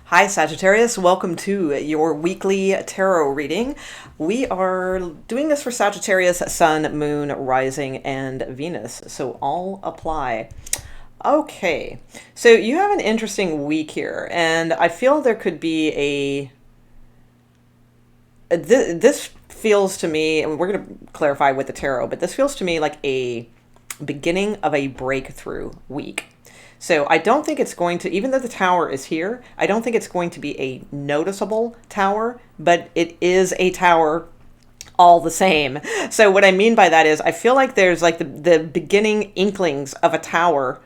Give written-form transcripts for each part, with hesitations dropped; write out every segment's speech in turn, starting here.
Hi, Sagittarius. Welcome to your weekly tarot reading. We are doing this for Sagittarius, Sun, Moon, Rising, and Venus. So all apply. Okay, so you have an interesting week here, and I feel there could be this feels to me, and we're going to clarify with the tarot, but this feels to me like a beginning of a breakthrough week. So I don't think it's going to, even though the tower is here, I don't think it's going to be a noticeable tower, but it is a tower all the same. So what I mean by that is I feel like there's like the beginning inklings of a tower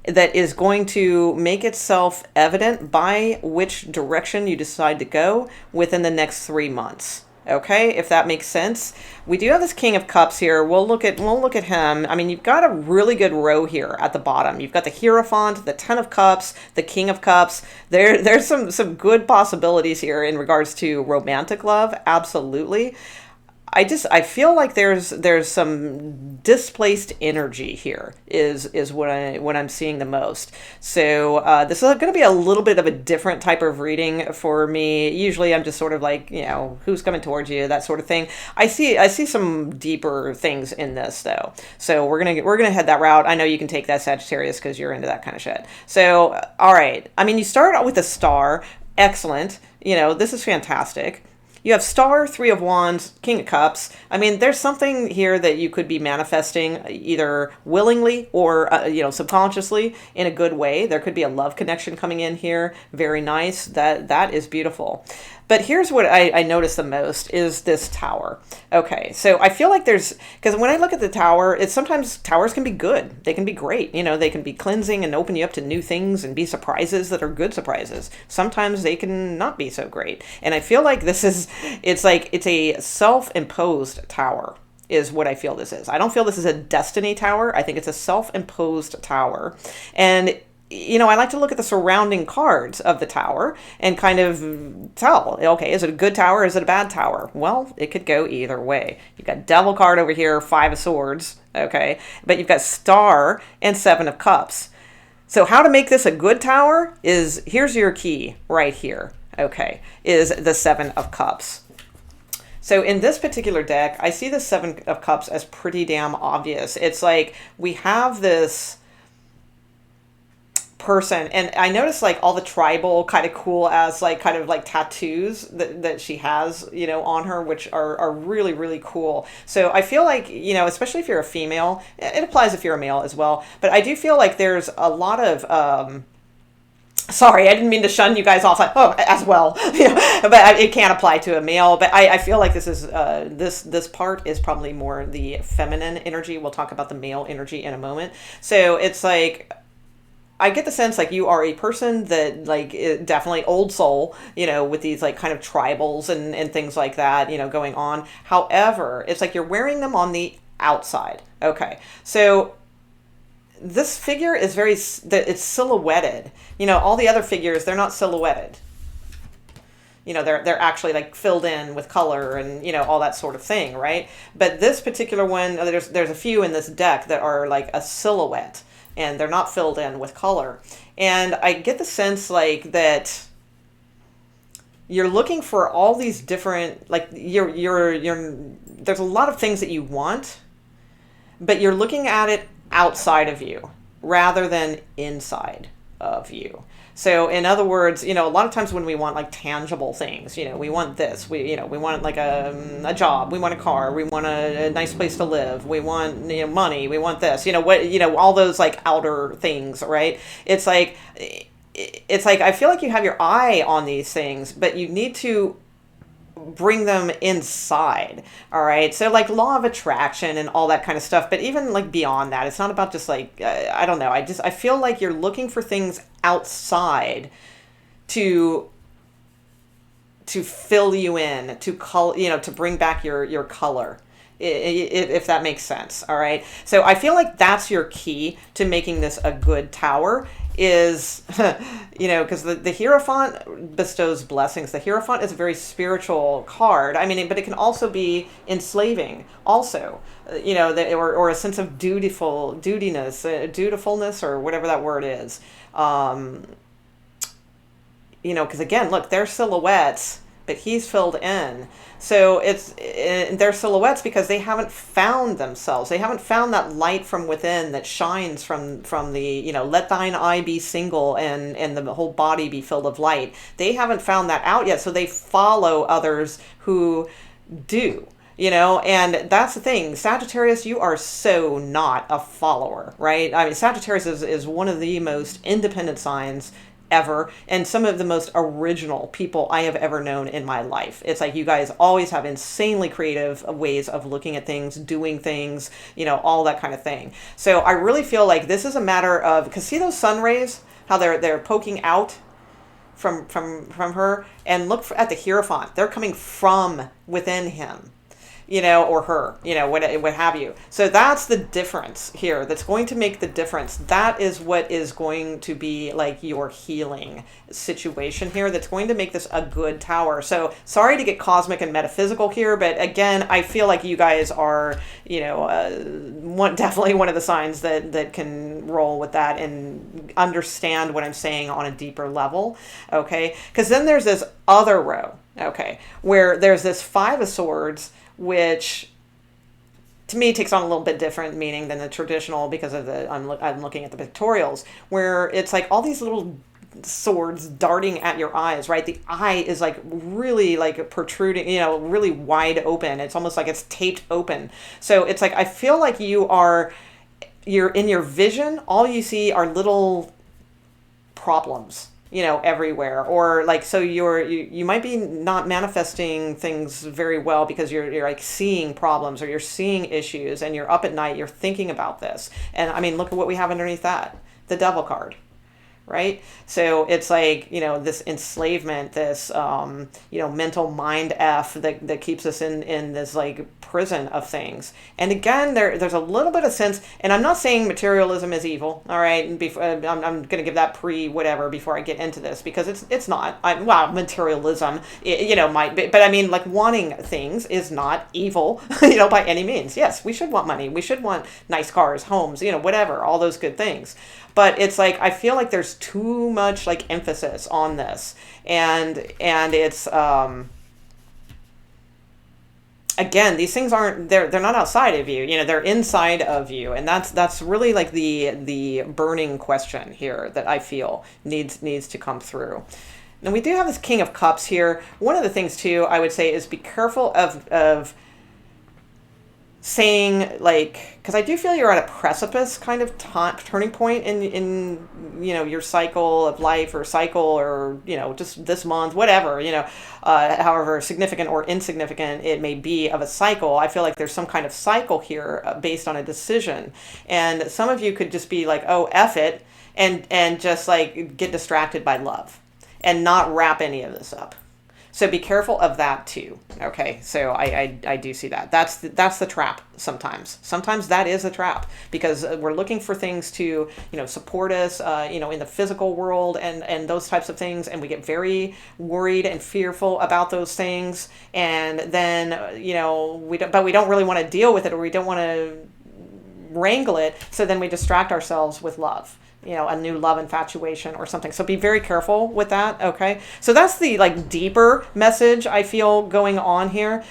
that is going to make itself evident by which direction you decide to go within the next 3 months. Okay, if that makes sense. We do have this King of Cups here. We'll look at him. I mean, you've got a really good row here at the bottom. You've got the Hierophant, the Ten of Cups, the King of Cups. There's some good possibilities here in regards to romantic love. Absolutely. I feel like there's some displaced energy here is what I'm seeing the most. So this is going to be a little bit of a different type of reading for me. Usually I'm just sort of like, who's coming towards you, that sort of thing. I see some deeper things in this though. So we're gonna head that route. I know you can take that, Sagittarius, because you're into that kind of shit. So all right. I mean, you start out with a star. Excellent. This is fantastic. You have Star, Three of Wands, King of Cups. I mean, there's something here that you could be manifesting either willingly or, subconsciously in a good way. There could be a love connection coming in here. Very nice. That is beautiful. But here's what I notice the most is this tower. Okay, so I feel like because when I look at the tower, sometimes towers can be good. They can be great. They can be cleansing and open you up to new things and be surprises that are good surprises. Sometimes they can not be so great. And I feel like it's a self-imposed tower is what I feel this is. I don't feel this is a destiny tower. I think it's a self-imposed tower. And I like to look at the surrounding cards of the tower and kind of tell, okay, is it a good tower? Is it a bad tower? Well, it could go either way. You've got Devil card over here, Five of Swords, okay? But you've got Star and Seven of Cups. So how to make this a good tower here's your key right here, okay, is the Seven of Cups. So in this particular deck, I see the Seven of Cups as pretty damn obvious. It's like we have this person, and I notice like all the tribal kind of cool as like kind of like tattoos that she has on her, which are really really cool. So I feel like especially if you're a female, it applies if you're a male as well, but I do feel like there's a lot of sorry, I didn't mean to shun you guys off as well. But it can apply to a male. But I feel like this is this part is probably more the feminine energy. We'll talk about the male energy in a moment. So it's like I get the sense like you are a person that like definitely old soul, with these like kind of tribals and things like that, going on. However, it's like you're wearing them on the outside. Okay. So this figure is it's silhouetted. All the other figures, they're not silhouetted. They're actually like filled in with color and, all that sort of thing, right? But this particular one, there's a few in this deck that are like a silhouette, and they're not filled in with color. And I get the sense like that you're looking for all these different, like there's a lot of things that you want, but you're looking at it outside of you rather than inside of you. So in other words, a lot of times when we want like tangible things, we want this, we want like a job, we want a car, we want a nice place to live, we want, money, we want this, all those like outer things, right? It's like, I feel like you have your eye on these things, but you need to bring them inside. All right. So like law of attraction and all that kind of stuff. But even like beyond that, it's not about just like, I don't know. I feel like you're looking for things outside to fill you in, to to bring back your color. If that makes sense. All right. So I feel like that's your key to making this a good tower is, because the Hierophant bestows blessings. The Hierophant is a very spiritual card. I mean, but it can also be enslaving also, or a sense of dutifulness, or whatever that word is. because again, look, they're silhouettes, but he's filled in. So they're silhouettes because they haven't found themselves. They haven't found that light from within that shines from the, let thine eye be single and the whole body be filled of light. They haven't found that out yet. So they follow others who do. And that's the thing. Sagittarius, you are so not a follower, right? I mean, Sagittarius is one of the most independent signs ever, and some of the most original people I have ever known in my life. It's like you guys always have insanely creative ways of looking at things, doing things, all that kind of thing. So I really feel like this is a matter of, because see those sun rays, how they're poking out from her, and look at the Hierophant. They're coming from within him. Or her, what have you. So that's the difference here. That's going to make the difference. That is what is going to be like your healing situation here. That's going to make this a good tower. So sorry to get cosmic and metaphysical here, but again, I feel like you guys are, definitely one of the signs that can roll with that and understand what I'm saying on a deeper level. Okay. Because then there's this other row. Okay. Where there's this Five of Swords, which to me takes on a little bit different meaning than the traditional, because of I'm looking at the pictorials, where it's like all these little swords darting at your eyes, right? The eye is like really like protruding, really wide open. It's almost like it's taped open. So it's like, I feel like you're in your vision, all you see are little problems, everywhere, or like, so you might be not manifesting things very well because you're like seeing problems, or you're seeing issues, and you're up at night, you're thinking about this. And I mean, look at what we have underneath that, the Devil card, right? So it's like, this enslavement, this, mental mind F that keeps us in this like prison of things. And again, there's a little bit of sense, and I'm not saying materialism is evil, all right? And before, I'm going to give that whatever before I get into this, because it's not. Materialism, might be, but I mean, like, wanting things is not evil, by any means. Yes, we should want money. We should want nice cars, homes, whatever, all those good things. But it's like, I feel like there's too much like emphasis on this, and it's again, these things they're not outside of you, they're inside of you. And that's really like the burning question here that I feel needs to come through. Now we do have this King of Cups here. One of the things too, I would say, is be careful of saying, like, because I do feel you're at a precipice kind of turning point in your cycle of life, or cycle, or just this month, whatever, however significant or insignificant it may be of a cycle. I feel like there's some kind of cycle here based on a decision, and some of you could just be like, oh, F it, and just like get distracted by love and not wrap any of this up. So be careful of that too. Okay, so I do see that. That's the trap sometimes. Sometimes that is a trap, because we're looking for things to support us in the physical world and those types of things, and we get very worried and fearful about those things, and then we don't really want to deal with it, or we don't want to wrangle it. So then we distract ourselves with love. A new love infatuation or something. So be very careful with that. Okay. So that's the like deeper message I feel going on here.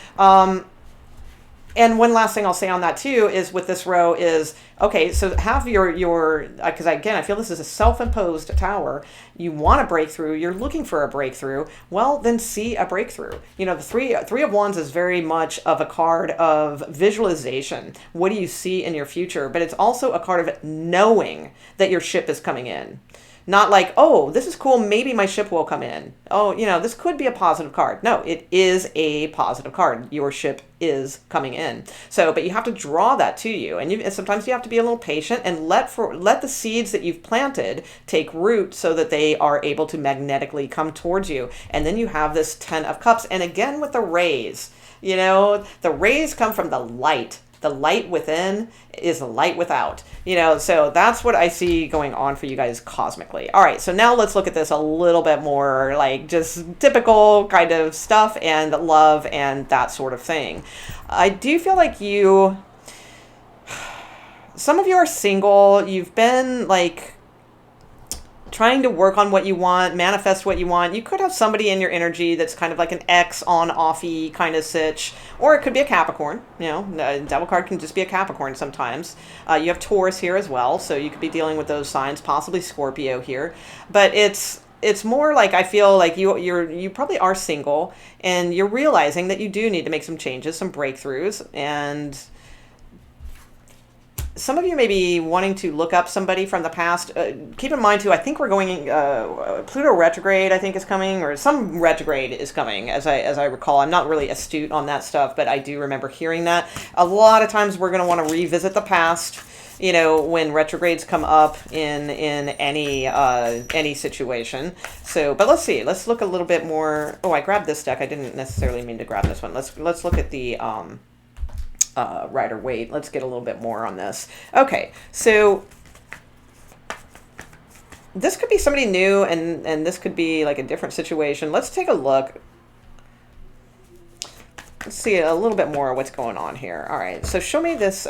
And one last thing I'll say on that too is with this row is, okay, so have your because again, I feel this is a self-imposed tower. You want a breakthrough. You're looking for a breakthrough. Well, then see a breakthrough. The three of Wands is very much of a card of visualization. What do you see in your future? But it's also a card of knowing that your ship is coming in. Not like, oh, this is cool, maybe my ship will come in. Oh, this could be a positive card. No, it is a positive card. Your ship is coming in. So, but you have to draw that to you. And sometimes you have to be a little patient and let the seeds that you've planted take root, so that they are able to magnetically come towards you. And then you have this 10 of Cups. And again, with the rays, the rays come from the light. The light within is the light without, so that's what I see going on for you guys cosmically. All right, so now let's look at this a little bit more like just typical kind of stuff and love and that sort of thing. I do feel like some of you are single. You've been like trying to work on what you want, manifest what you want. You could have somebody in your energy that's kind of like an X on offy kind of sitch, or it could be a Capricorn. You know, a devil card can just be a Capricorn sometimes. You have Taurus here as well, so you could be dealing with those signs, possibly Scorpio here. But it's more like, I feel like you probably are single, and you're realizing that you do need to make some changes, some breakthroughs, and some of you may be wanting to look up somebody from the past. Keep in mind, too, I think we're going, Pluto retrograde, I think, is coming, or some retrograde is coming, as I recall. I'm not really astute on that stuff, but I do remember hearing that. A lot of times we're going to want to revisit the past, you know, when retrogrades come up in any situation. So, but let's see. Let's look a little bit more. Oh, I grabbed this deck. I didn't necessarily mean to grab this one. Let's look at the Rider-Waite. Let's get a little bit more on this. Okay, so this could be somebody new, and this could be like a different situation. Let's take a look. Let's see a little bit more of what's going on here. All right, so show me this.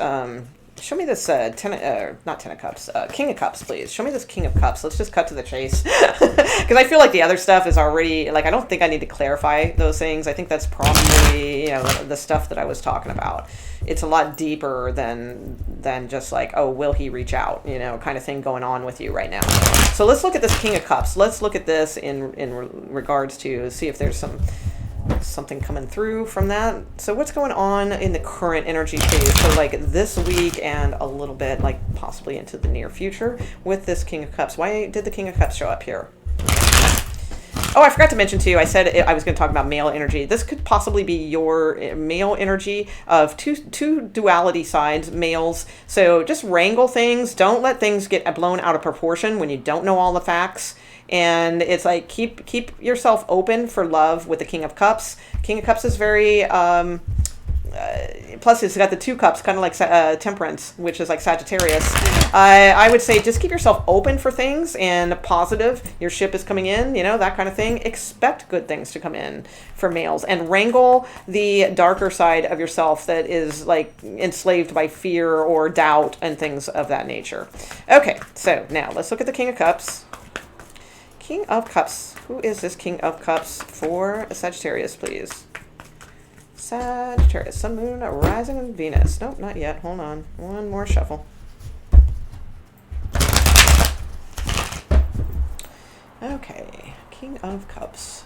Show me this not Ten of Cups, King of Cups, please. Show me this King of Cups. Let's just cut to the chase. Because I feel like the other stuff is already, like, I don't think I need to clarify those things. I think that's probably, you know, the stuff that I was talking about. It's a lot deeper than just like, oh, will he reach out, you know, kind of thing going on with you right now. So let's look at this King of Cups. Let's look at this in regards to, see if there's something coming through from that. So what's going on in the current energy phase, so like this week and a little bit like possibly into the near future with this King of Cups? Why did the King of Cups show up here? Oh, I forgot to mention too, I said I was going to talk about male energy. This could possibly be your male energy of two duality sides, males. So just wrangle things. Don't let things get blown out of proportion when you don't know all the facts. And it's like, keep yourself open for love with the King of Cups. King of Cups is very, plus it's got the 2 cups, kind of like Temperance, which is like Sagittarius. I would say just keep yourself open for things and positive. Your ship is coming in, you know, that kind of thing. Expect good things to come in for males, and wrangle the darker side of yourself that is like enslaved by fear or doubt and things of that nature. Okay, so now let's look at the King of Cups. King of Cups. Who is this King of Cups for Sagittarius, please? Sagittarius, Sun, Moon, Rising, and Venus. Nope, not yet. Hold on. One more shuffle. Okay, King of Cups.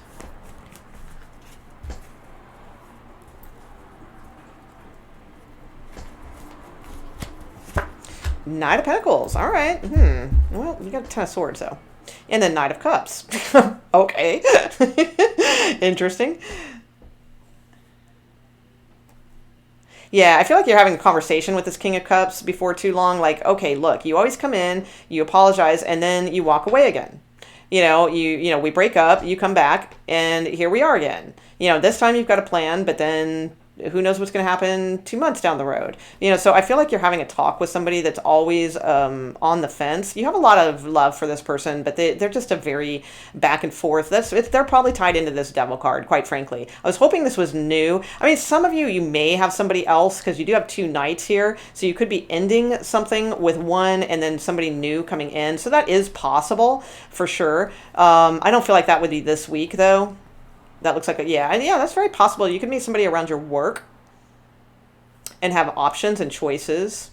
Knight of Pentacles. All right. Well, you got a 10 of Swords, though. And then Knight of Cups. Okay. Interesting. Yeah, I feel like you're having a conversation with this King of Cups before too long. Like, okay, look, you always come in, you apologize, and then you walk away again. You know, we break up, you come back, and here we are again. You know, this time you've got a plan, but then who knows what's going to happen 2 months down the road. You know, so I feel like you're having a talk with somebody that's always on the fence. You have a lot of love for this person, but they're just a very back and forth. They're probably tied into this Devil card, quite frankly. I was hoping this was new. I mean, some of you may have somebody else, because you do have 2 knights here. So you could be ending something with one and then somebody new coming in. So that is possible for sure. I don't feel like that would be this week, though. That looks like yeah, that's very possible. You could meet somebody around your work and have options and choices.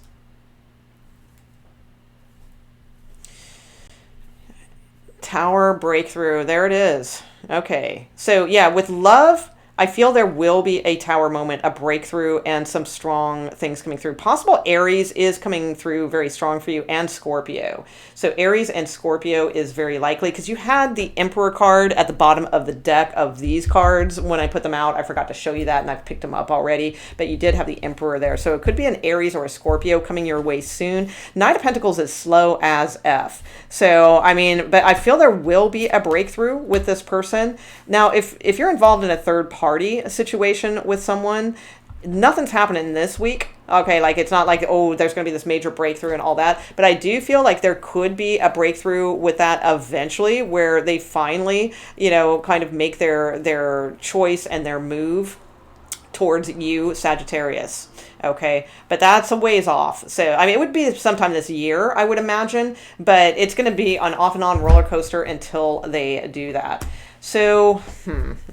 Tower breakthrough. There it is. Okay. So yeah, with love, I feel there will be a tower moment, a breakthrough, and some strong things coming through. Possible Aries is coming through very strong for you, and Scorpio. So Aries and Scorpio is very likely, because you had the Emperor card at the bottom of the deck of these cards when I put them out. I forgot to show you that, and I've picked them up already, but you did have the Emperor there. So it could be an Aries or a Scorpio coming your way soon. Knight of Pentacles is slow as F. So, I mean, but I feel there will be a breakthrough with this person. Now, if you're involved in a third party situation with someone, nothing's happening this week. Okay, like it's not like, oh, there's going to be this major breakthrough and all that. But I do feel like there could be a breakthrough with that eventually, where they finally, you know, kind of make their choice and their move. towards you, Sagittarius. Okay, but that's a ways off. So, I mean, it would be sometime this year, I would imagine, but it's going to be an off and on roller coaster until they do that. So,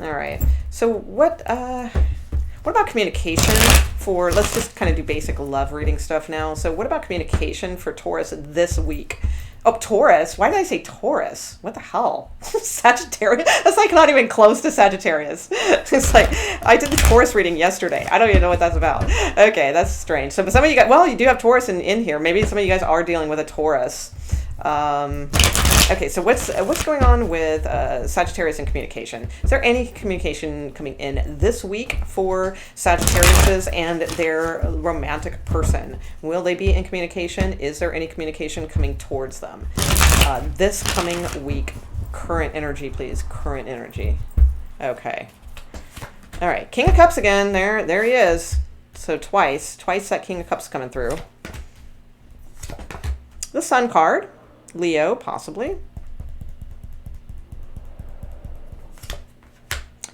all right. So what about communication for, let's just kind of do basic love reading stuff now. So what about communication for Taurus this week? Oh, Taurus. Why did I say Taurus? What the hell? Sagittarius? That's like not even close to Sagittarius. It's like, I did the Taurus reading yesterday. I don't even know what that's about. Okay, that's strange. So, but some of you guys, well, you do have Taurus in here. Maybe some of you guys are dealing with a Taurus. Okay, so what's going on with Sagittarius and communication? Is there any communication coming in this week for Sagittarius and their romantic person? Will they be in communication? Is there any communication coming towards them? This coming week, current energy, please. Current energy. Okay. All right, King of Cups again. There he is. So twice that King of Cups coming through. The Sun card. Leo, possibly.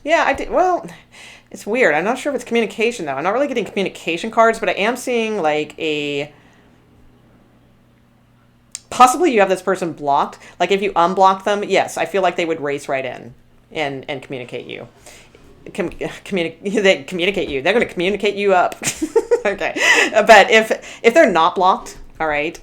Yeah, I did. Well, it's weird. I'm not sure if it's communication, though. I'm not really getting communication cards, but I am seeing like a... Possibly you have this person blocked. Like if you unblock them, yes, I feel like they would race right in and communicate you. They communicate you. They're going to communicate you up. Okay. But if they're not blocked, all right,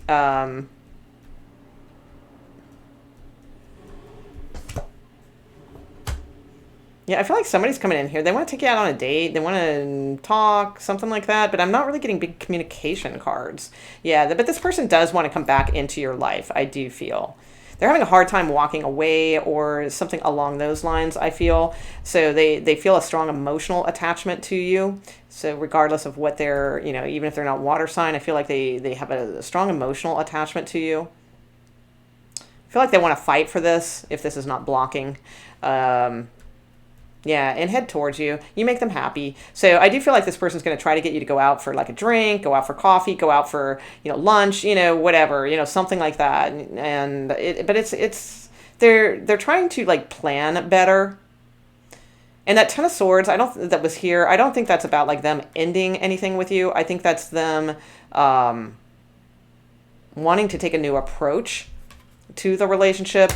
yeah, I feel like somebody's coming in here. They want to take you out on a date. They want to talk, something like that. But I'm not really getting big communication cards. Yeah, but this person does want to come back into your life, I do feel. They're having a hard time walking away or something along those lines, I feel. So they feel a strong emotional attachment to you. So regardless of what they're, even if they're not water sign, I feel like they have a strong emotional attachment to you. I feel like they want to fight for this if this is not blocking. Yeah, and head towards you. You make them happy. So I do feel like this person's going to try to get you to go out for like a drink, go out for coffee, go out for, lunch, whatever, something like that. But they're trying to like plan better. And that Ten of Swords, that was here. I don't think that's about like them ending anything with you. I think that's them wanting to take a new approach to the relationship.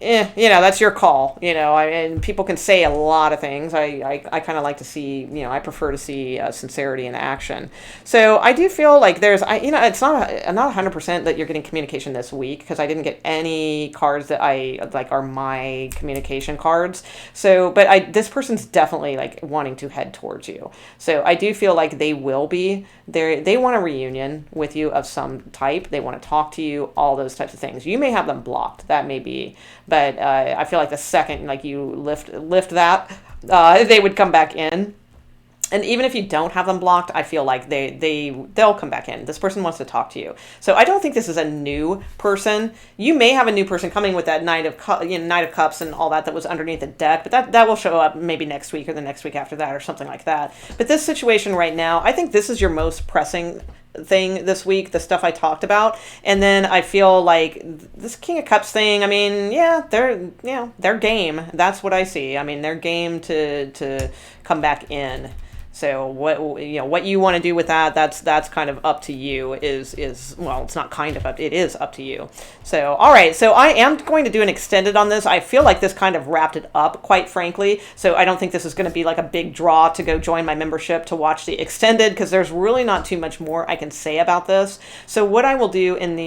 That's your call, and people can say a lot of things. I kind of like to see, I prefer to see sincerity in action. So I do feel like there's, it's not 100% that you're getting communication this week because I didn't get any cards that I like are my communication cards. So, but this person's definitely like wanting to head towards you. So I do feel like they will be there. They want a reunion with you of some type. They want to talk to you, all those types of things. You may have them blocked. That may be. But I feel like the second like you lift that, they would come back in. And even if you don't have them blocked, I feel like they'll come back in. This person wants to talk to you. So I don't think this is a new person. You may have a new person coming with that Knight of Cups and all that was underneath the deck, but that will show up maybe next week or the next week after that or something like that. But this situation right now, I think this is your most pressing thing this week, the stuff I talked about. And then I feel like this King of Cups thing, I mean, yeah, they're game. That's what I see. I mean, they're game to come back in. So what you want to do with that's kind of up to you. Well, it's not kind of up, it is up to you. So all right, so I am going to do an extended on this. I feel like this kind of wrapped it up, quite frankly. So I don't think this is going to be like a big draw to go join my membership to watch the extended because there's really not too much more I can say about this. So what I will do in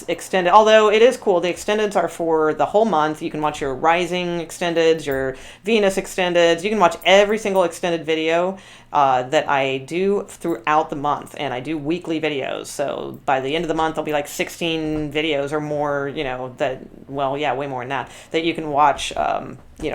extended, although it is cool, the extendeds are for the whole month. You can watch your rising extendeds, your Venus extendeds. You can watch every single extended video that I do throughout the month, and I do weekly videos. So by the end of the month, there'll be like 16 videos or more, way more than that you can watch,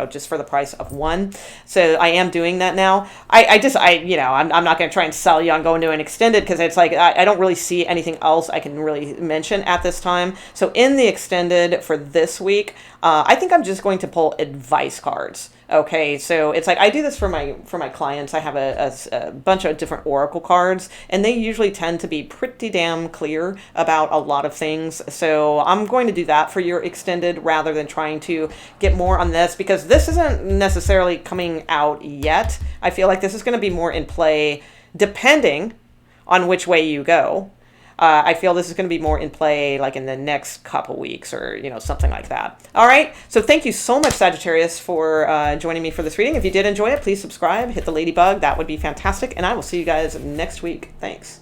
just for the price of one. So I am doing that now. I'm not going to try and sell you on going to an extended because it's like, I don't really see anything else I can really mention at this time. So in the extended for this week, I think I'm just going to pull advice cards. Okay, so it's like I do this for my clients. I have a bunch of different oracle cards, and they usually tend to be pretty damn clear about a lot of things. So I'm going to do that for your extended rather than trying to get more on this because because this isn't necessarily coming out yet. I feel like this is going to be more in play depending on which way you go. I feel this is going to be more in play like in the next couple weeks or, something like that. All right. So thank you so much, Sagittarius, for joining me for this reading. If you did enjoy it, please subscribe, hit the ladybug. That would be fantastic. And I will see you guys next week. Thanks.